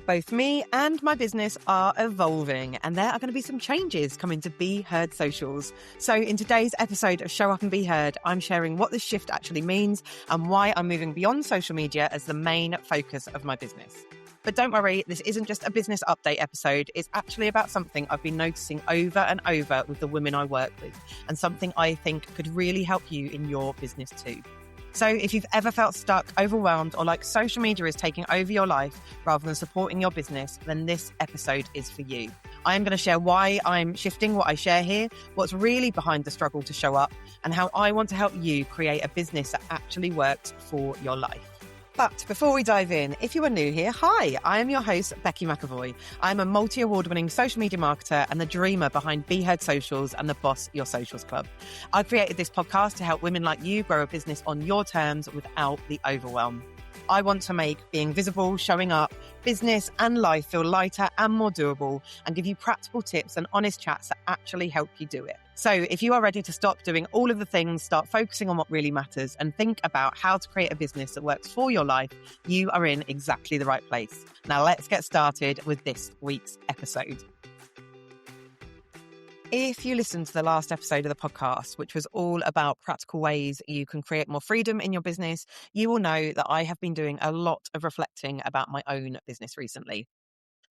Both me and my business are evolving, and there are going to be some changes coming to Be Heard socials. So in today's episode of Show Up and Be Heard, I'm sharing what this shift actually means and why I'm moving beyond social media as the main focus of my business. But don't worry, this isn't just a business update episode. It's actually about something I've been noticing over and over with the women I work with, and something I think could really help you in your business too. So if you've ever felt stuck, overwhelmed, or like social media is taking over your life rather than supporting your business, then this episode is for you. I am going to share why I'm shifting what I share here, what's really behind the struggle to show up, and how I want to help you create a business that actually works for your life. But before we dive in, if you are new here, hi, I am your host, Becky McAvoy. I'm a multi-award-winning social media marketer and the dreamer behind Be Heard Socials and the Boss Your Socials Club. I created this podcast to help women like you grow a business on your terms without the overwhelm. I want to make being visible, showing up, business and life feel lighter and more doable, and give you practical tips and honest chats that actually help you do it. So if you are ready to stop doing all of the things, start focusing on what really matters, and think about how to create a business that works for your life, you are in exactly the right place. Now let's get started with this week's episode. If you listened to the last episode of the podcast, which was all about practical ways you can create more freedom in your business, you will know that I have been doing a lot of reflecting about my own business recently.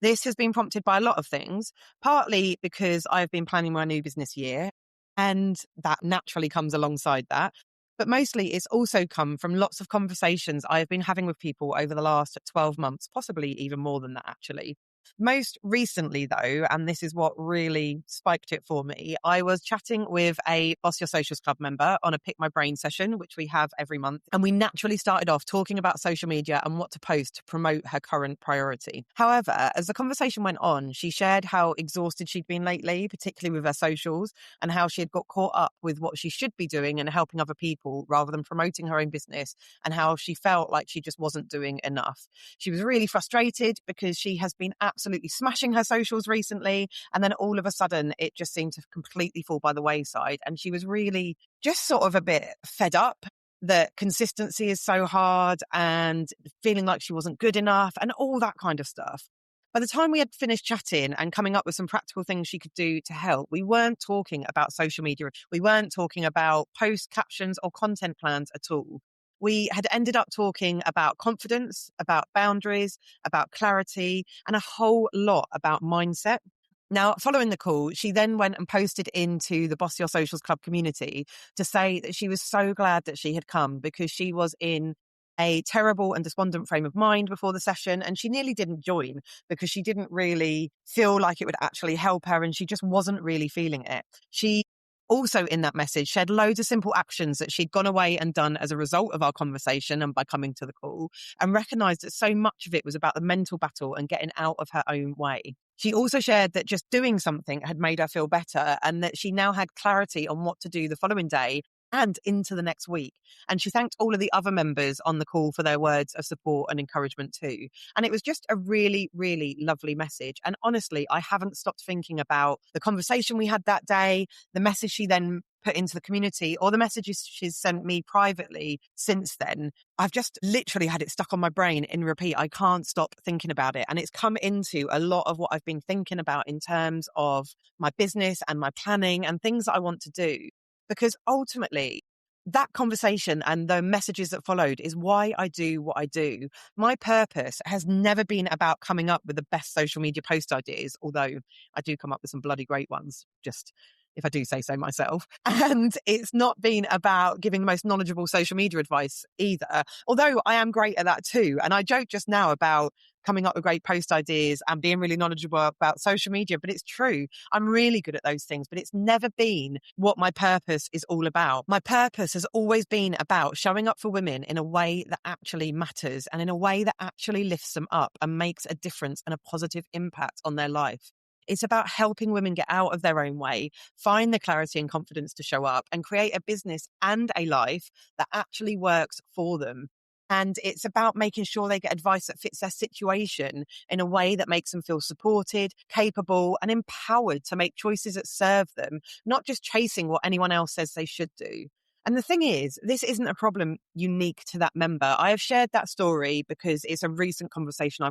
This has been prompted by a lot of things, partly because I've been planning my new business year, and that naturally comes alongside that. But mostly it's also come from lots of conversations I've been having with people over the last 12 months, possibly even more than that, actually. Most recently, though, and this is what really spiked it for me, I was chatting with a Boss Your Socials Club member on a Pick My Brain session, which we have every month. And we naturally started off talking about social media and what to post to promote her current priority. However, as the conversation went on, she shared how exhausted she'd been lately, particularly with her socials, and how she had got caught up with what she should be doing and helping other people rather than promoting her own business, and how she felt like she just wasn't doing enough. She was really frustrated because she has been absolutely smashing her socials recently, and then all of a sudden it just seemed to completely fall by the wayside, and she was really just sort of a bit fed up that consistency is so hard and feeling like she wasn't good enough and all that kind of stuff. By the time we had finished chatting and coming up with some practical things she could do to help, we weren't talking about social media. We weren't talking about post captions or content plans at all. We had ended up talking about confidence, about boundaries, about clarity, and a whole lot about mindset. Now, following the call, she then went and posted into the Boss Your Socials Club community to say that she was so glad that she had come because she was in a terrible and despondent frame of mind before the session, and she nearly didn't join because she didn't really feel like it would actually help her, and she just wasn't really feeling it. She also, in that message, shared loads of simple actions that she'd gone away and done as a result of our conversation and by coming to the call, and recognised that so much of it was about the mental battle and getting out of her own way. She also shared that just doing something had made her feel better, and that she now had clarity on what to do the following day and into the next week. And she thanked all of the other members on the call for their words of support and encouragement too. And it was just a really, really lovely message. And honestly, I haven't stopped thinking about the conversation we had that day, the message she then put into the community, or the messages she's sent me privately since then. I've just literally had it stuck on my brain in repeat. I can't stop thinking about it. And it's come into a lot of what I've been thinking about in terms of my business and my planning and things that I want to do. Because ultimately, that conversation and the messages that followed is why I do what I do. My purpose has never been about coming up with the best social media post ideas, although I do come up with some bloody great ones, just if I do say so myself. And it's not been about giving the most knowledgeable social media advice either, although I am great at that too. And I joke just now about coming up with great post ideas and being really knowledgeable about social media, but it's true. I'm really good at those things, but it's never been what my purpose is all about. My purpose has always been about showing up for women in a way that actually matters and in a way that actually lifts them up and makes a difference and a positive impact on their life. It's about helping women get out of their own way, find the clarity and confidence to show up, and create a business and a life that actually works for them. And it's about making sure they get advice that fits their situation in a way that makes them feel supported, capable, and empowered to make choices that serve them, not just chasing what anyone else says they should do. And the thing is, this isn't a problem unique to that member. I have shared that story because it's a recent conversation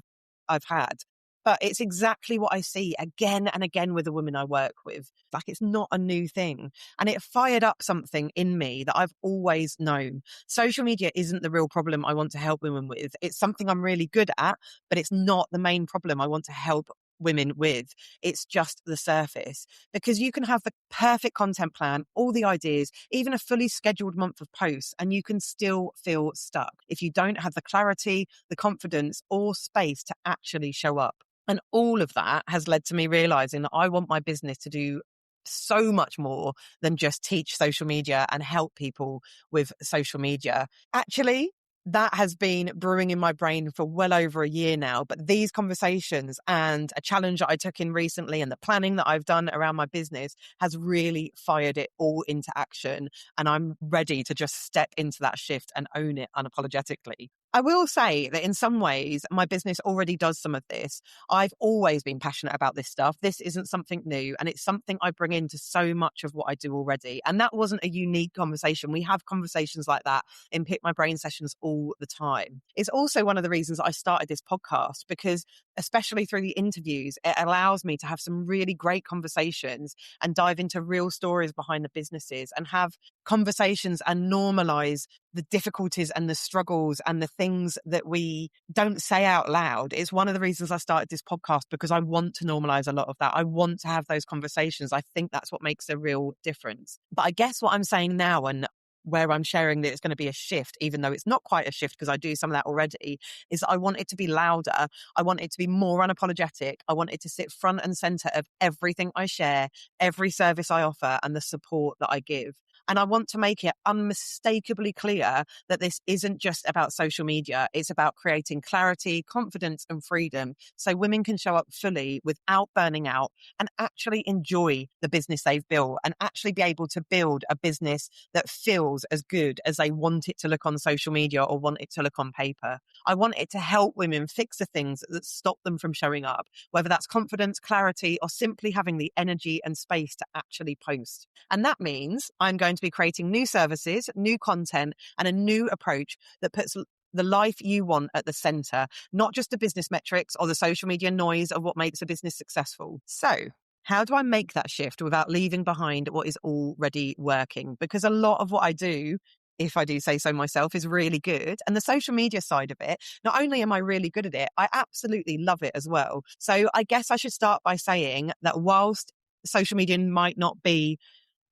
I've had. But it's exactly what I see again and again with the women I work with. Like, it's not a new thing. And it fired up something in me that I've always known. Social media isn't the real problem I want to help women with. It's something I'm really good at, but it's not the main problem I want to help women with. It's just the surface, because you can have the perfect content plan, all the ideas, even a fully scheduled month of posts, and you can still feel stuck if you don't have the clarity, the confidence, or space to actually show up. And all of that has led to me realizing that I want my business to do so much more than just teach social media and help people with social media. Actually, that has been brewing in my brain for well over a year now. But these conversations and a challenge that I took in recently and the planning that I've done around my business has really fired it all into action. And I'm ready to just step into that shift and own it unapologetically. I will say that in some ways, my business already does some of this. I've always been passionate about this stuff. This isn't something new, and it's something I bring into so much of what I do already. And that wasn't a unique conversation. We have conversations like that in Pick My Brain sessions all the time. It's also one of the reasons I started this podcast, because especially through the interviews, it allows me to have some really great conversations and dive into real stories behind the businesses and have conversations and normalize the difficulties and the struggles and the things that we don't say out loud. It's one of the reasons I started this podcast, because I want to normalize a lot of that. I want to have those conversations. I think that's what makes a real difference. But I guess what I'm saying now, and where I'm sharing that it's going to be a shift, even though it's not quite a shift because I do some of that already, is I want it to be louder. I want it to be more unapologetic. I want it to sit front and center of everything I share, every service I offer, and the support that I give. And I want to make it unmistakably clear that this isn't just about social media. It's about creating clarity, confidence, and freedom so women can show up fully without burning out and actually enjoy the business they've built and actually be able to build a business that feels as good as they want it to look on social media or want it to look on paper. I want it to help women fix the things that stop them from showing up, whether that's confidence, clarity, or simply having the energy and space to actually post. And that means I'm going to be creating new services, new content, and a new approach that puts the life you want at the center, not just the business metrics or the social media noise of what makes a business successful. So, how do I make that shift without leaving behind what is already working? Because a lot of what I do, if I do say so myself, is really good. And the social media side of it, not only am I really good at it, I absolutely love it as well. So I guess I should start by saying that whilst social media might not be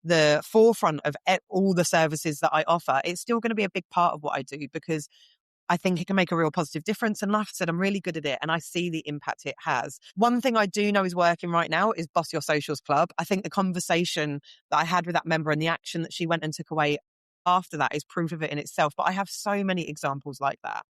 the forefront of all the services that I offer, it's still going to be a big part of what I do, because I think it can make a real positive difference. And like I said, I'm really good at it and I see the impact it has. One thing I do know is working right now is Boss Your Socials Club. I think the conversation that I had with that member and the action that she went and took away after that is proof of it in itself. But I have so many examples like that.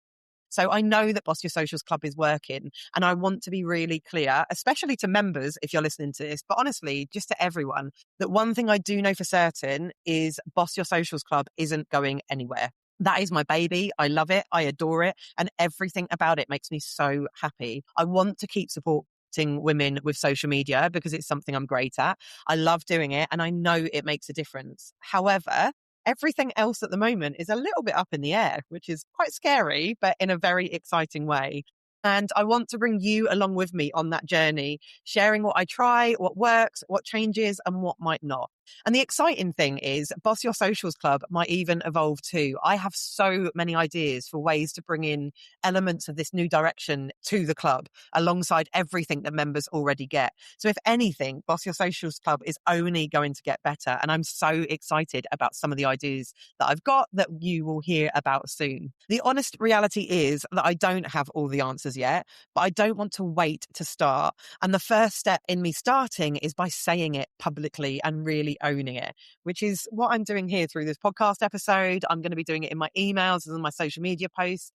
So I know that Boss Your Socials Club is working, and I want to be really clear, especially to members, if you're listening to this, but honestly, just to everyone, that one thing I do know for certain is Boss Your Socials Club isn't going anywhere. That is my baby. I love it. I adore it. And everything about it makes me so happy. I want to keep supporting women with social media because it's something I'm great at. I love doing it and I know it makes a difference. However, everything else at the moment is a little bit up in the air, which is quite scary, but in a very exciting way. And I want to bring you along with me on that journey, sharing what I try, what works, what changes, and what might not. And the exciting thing is Boss Your Socials Club might even evolve too. I have so many ideas for ways to bring in elements of this new direction to the club alongside everything that members already get. So if anything, Boss Your Socials Club is only going to get better. And I'm so excited about some of the ideas that I've got that you will hear about soon. The honest reality is that I don't have all the answers yet, but I don't want to wait to start. And the first step in me starting is by saying it publicly and really owning it, which is what I'm doing here through this podcast episode. I'm going to be doing it in my emails and in my social media posts.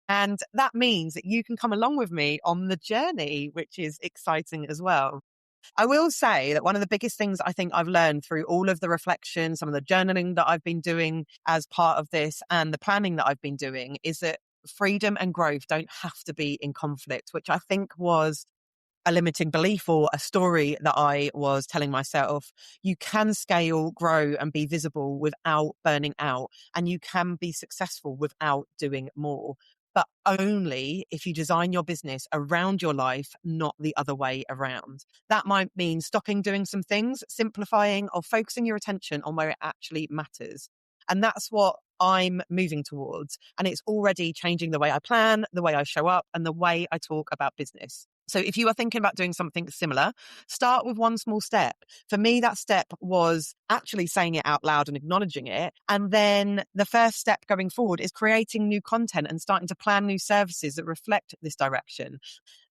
And that means that you can come along with me on the journey, which is exciting as well. I will say that one of the biggest things I think I've learned through all of the reflection, some of the journaling that I've been doing as part of this and the planning that I've been doing is that freedom and growth don't have to be in conflict, which I think was a limiting belief or a story that I was telling myself. You can scale, grow, and be visible without burning out, and you can be successful without doing more. but only if you design your business around your life, not the other way around. That might mean stopping doing some things, simplifying, or focusing your attention on where it actually matters. And that's what I'm moving towards. And it's already changing the way I plan, the way I show up, and the way I talk about business. So if you are thinking about doing something similar, start with one small step. For me, that step was actually saying it out loud and acknowledging it. And then the first step going forward is creating new content and starting to plan new services that reflect this direction.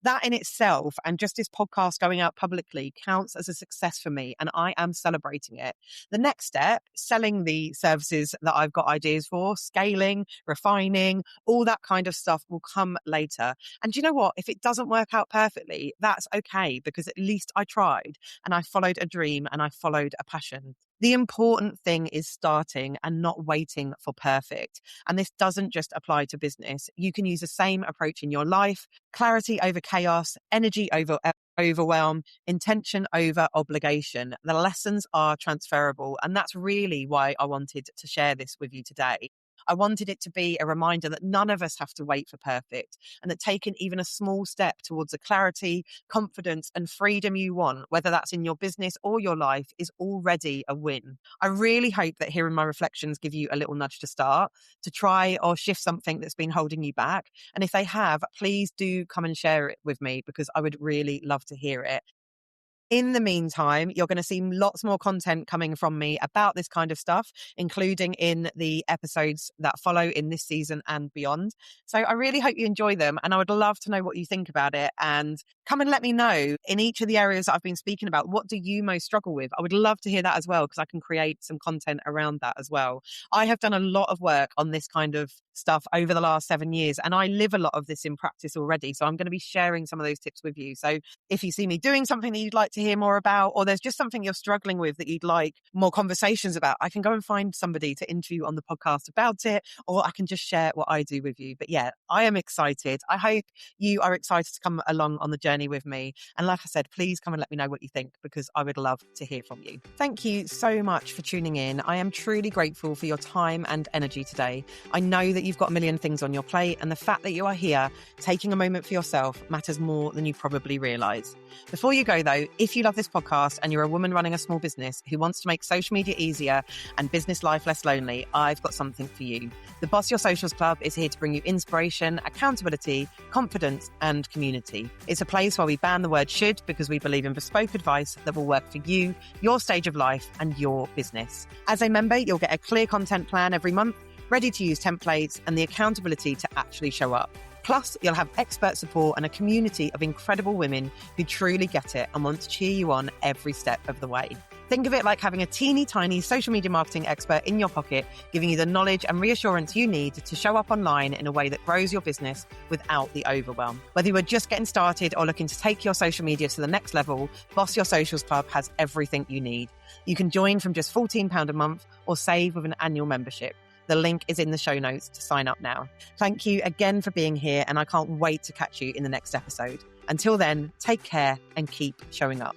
That in itself, and just this podcast going out publicly, counts as a success for me, and I am celebrating it. The next step, selling the services that I've got ideas for, scaling, refining, all that kind of stuff will come later. And do you know what? If it doesn't work out perfectly, that's okay, because at least I tried and I followed a dream and I followed a passion. The important thing is starting and not waiting for perfect. And this doesn't just apply to business. You can use the same approach in your life: clarity over chaos, energy over overwhelm, intention over obligation. The lessons are transferable. And that's really why I wanted to share this with you today. I wanted it to be a reminder that none of us have to wait for perfect, and that taking even a small step towards the clarity, confidence, and freedom you want, whether that's in your business or your life, is already a win. I really hope that hearing my reflections give you a little nudge to start, to try or shift something that's been holding you back. And if they have, please do come and share it with me, because I would really love to hear it. In the meantime, you're going to see lots more content coming from me about this kind of stuff, including in the episodes that follow in this season and beyond. So I really hope you enjoy them, and I would love to know what you think about it. And come and let me know in each of the areas that I've been speaking about, what do you most struggle with? I would love to hear that as well, because I can create some content around that as well. I have done a lot of work on this kind of stuff over the last 7 years, and I live a lot of this in practice already. So I'm going to be sharing some of those tips with you. So if you see me doing something that you'd like to hear more about, or there's just something you're struggling with that you'd like more conversations about, I can go and find somebody to interview on the podcast about it, or I can just share what I do with you. But yeah, I am excited. I hope you are excited to come along on the journey with me. And like I said, please come and let me know what you think, because I would love to hear from you. Thank you so much for tuning in. I am truly grateful for your time and energy today. I know that you've got a million things on your plate, and the fact that you are here taking a moment for yourself matters more than you probably realize. Before you go though, if you love this podcast and you're a woman running a small business who wants to make social media easier and business life less lonely, I've got something for you. The Boss Your Socials Club is here to bring you inspiration, accountability, confidence, and community. It's a place where we ban the word should, because we believe in bespoke advice that will work for you, your stage of life, and your business. As a member, you'll get a clear content plan every month, ready-to-use templates, and the accountability to actually show up. Plus, you'll have expert support and a community of incredible women who truly get it and want to cheer you on every step of the way. Think of it like having a teeny tiny social media marketing expert in your pocket, giving you the knowledge and reassurance you need to show up online in a way that grows your business without the overwhelm. Whether you are just getting started or looking to take your social media to the next level, Boss Your Socials Club has everything you need. You can join from just £14 a month or save with an annual membership. The link is in the show notes to sign up now. Thank you again for being here, and I can't wait to catch you in the next episode. Until then, take care and keep showing up.